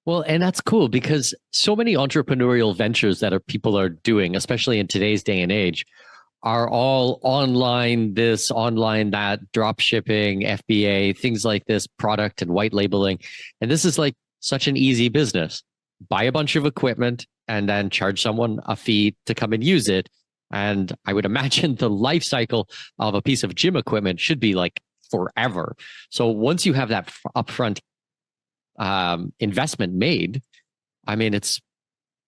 Well, and that's cool because so many entrepreneurial ventures that people are doing, especially in today's day and age, are all online this, online that, drop shipping, FBA, things like this, product and white labeling. And this is like such an easy business. Buy a bunch of equipment and then charge someone a fee to come and use it. And I would imagine the life cycle of a piece of gym equipment should be like forever. So once you have that upfront investment made, I mean, it's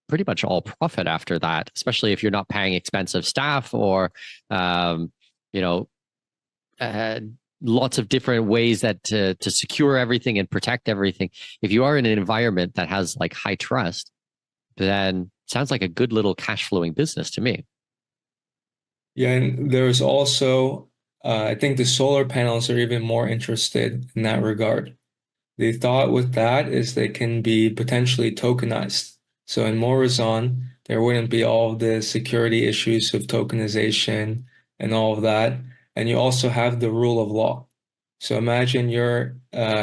pretty much all profit after that, especially if you're not paying expensive staff or, um, you know, uh, lots of different ways that to secure everything and protect everything. If you are in an environment that has like high trust, then sounds like a good little cash flowing business to me. Yeah, and there's also, I think the solar panels are even more interested in that regard. The thought with that is they can be potentially tokenized. So in Morazon, there wouldn't be all of the security issues of tokenization and all of that. And you also have the rule of law. So imagine you're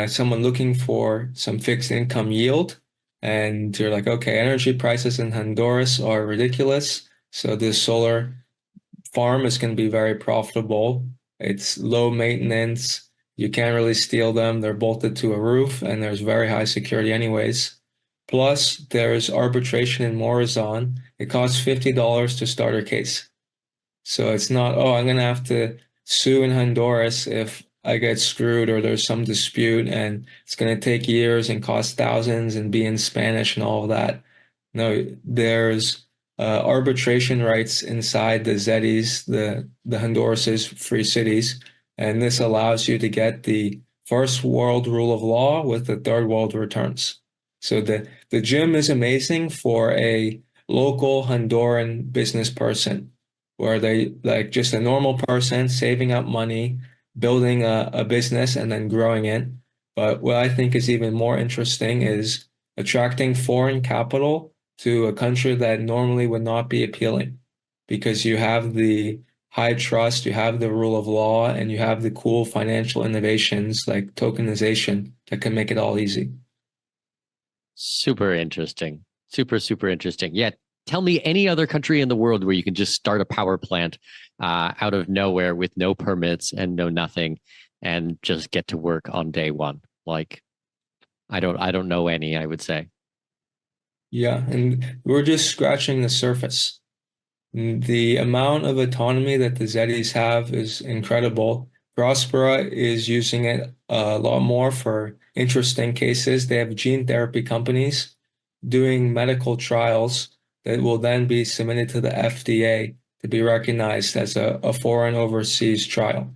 someone looking for some fixed income yield, and you're like, okay, energy prices in Honduras are ridiculous. So this solar farm is going to be very profitable. It's low maintenance. You can't really steal them. They're bolted to a roof and there's very high security anyways. Plus, there's arbitration in Morazon. It costs $50 to start a case. So it's not, oh, I'm going to have to sue in Honduras if I get screwed or there's some dispute and it's going to take years and cost thousands and be in Spanish and all of that. No, there's arbitration rights inside the ZEDIs, the Honduras's free cities, and this allows you to get the first world rule of law with the third world returns. So the gym is amazing for a local Honduran business person where they like just a normal person saving up money, building a business and then growing it. But what I think is even more interesting is attracting foreign capital to a country that normally would not be appealing because you have the high trust, you have the rule of law, and you have the cool financial innovations like tokenization that can make it all easy. Super interesting. Super interesting. Yeah. Tell me any other country in the world where you can just start a power plant out of nowhere with no permits and no nothing and just get to work on day one. Like I don't know any, I would say. Yeah, and we're just scratching the surface. The amount of autonomy that the Zetis have is incredible. Prospera is using it a lot more for interesting cases. They have gene therapy companies doing medical trials that will then be submitted to the FDA to be recognized as a foreign overseas trial.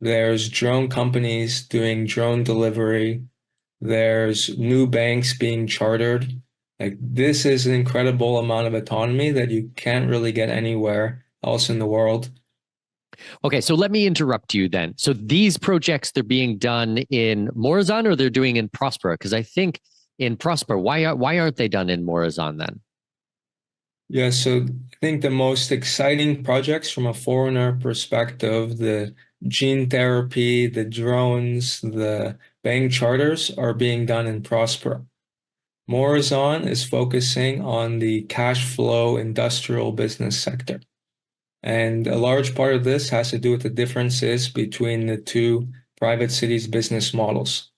There's drone companies doing drone delivery. There's new banks being chartered. Like this is an incredible amount of autonomy that you can't really get anywhere else in the world. Okay, so let me interrupt you then. So these projects they're being done in Morazan or they're doing in Prospera? Because I think in Prospera, why aren't they done in Morazan then? Yeah, so I think the most exciting projects from a foreigner perspective, the gene therapy, the drones, the bank charters are being done in Prospera. Morazan is focusing on the cash flow industrial business sector. And a large part of this has to do with the differences between the two private cities' business models,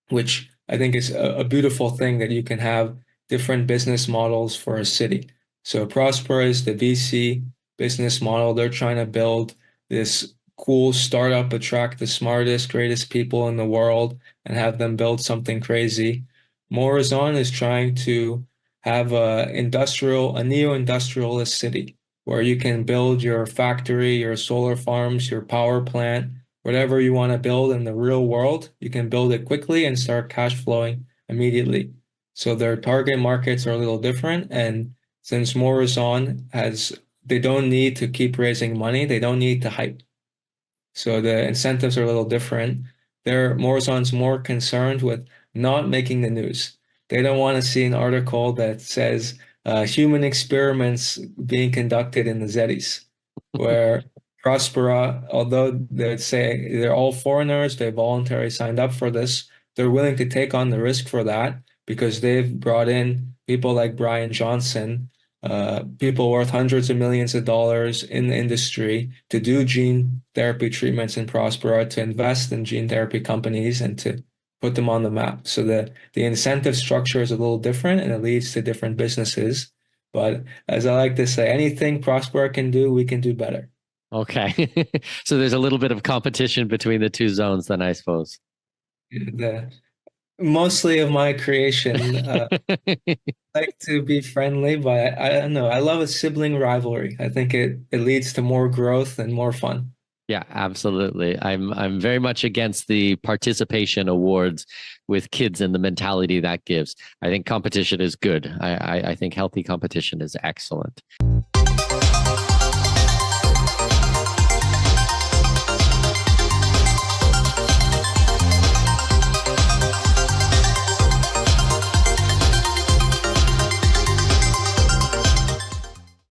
which I think is a beautiful thing that you can have different business models for a city. So Prospera is the VC business model. They're trying to build this cool startup, attract the smartest, greatest people in the world, and have them build something crazy. Morazon is trying to have a neo-industrialist city where you can build your factory, your solar farms, your power plant, whatever you want to build in the real world, you can build it quickly and start cash flowing immediately. So their target markets are a little different. And since Morazon has, they don't need to keep raising money, they don't need to hype. So the incentives are a little different. Morazon's more concerned with not making the news. They don't want to see an article that says human experiments being conducted in the Zetis, where Prospera, although they'd say they're all foreigners, they voluntarily signed up for this, they're willing to take on the risk for that. because they've brought in people like Brian Johnson, people worth hundreds of millions of dollars in the industry to do gene therapy treatments in Prospera, to invest in gene therapy companies and to put them on the map. So the incentive structure is a little different and it leads to different businesses. But as I like to say, anything Prospera can do, we can do better. Okay. So there's a little bit of competition between the two zones then, I suppose. The mostly of my creation like to be friendly, but I don't know. I love a sibling rivalry. I think it leads to more growth and more fun. Yeah, absolutely. I'm very much against the participation awards with kids and the mentality that gives. I think competition is good. I think healthy competition is excellent.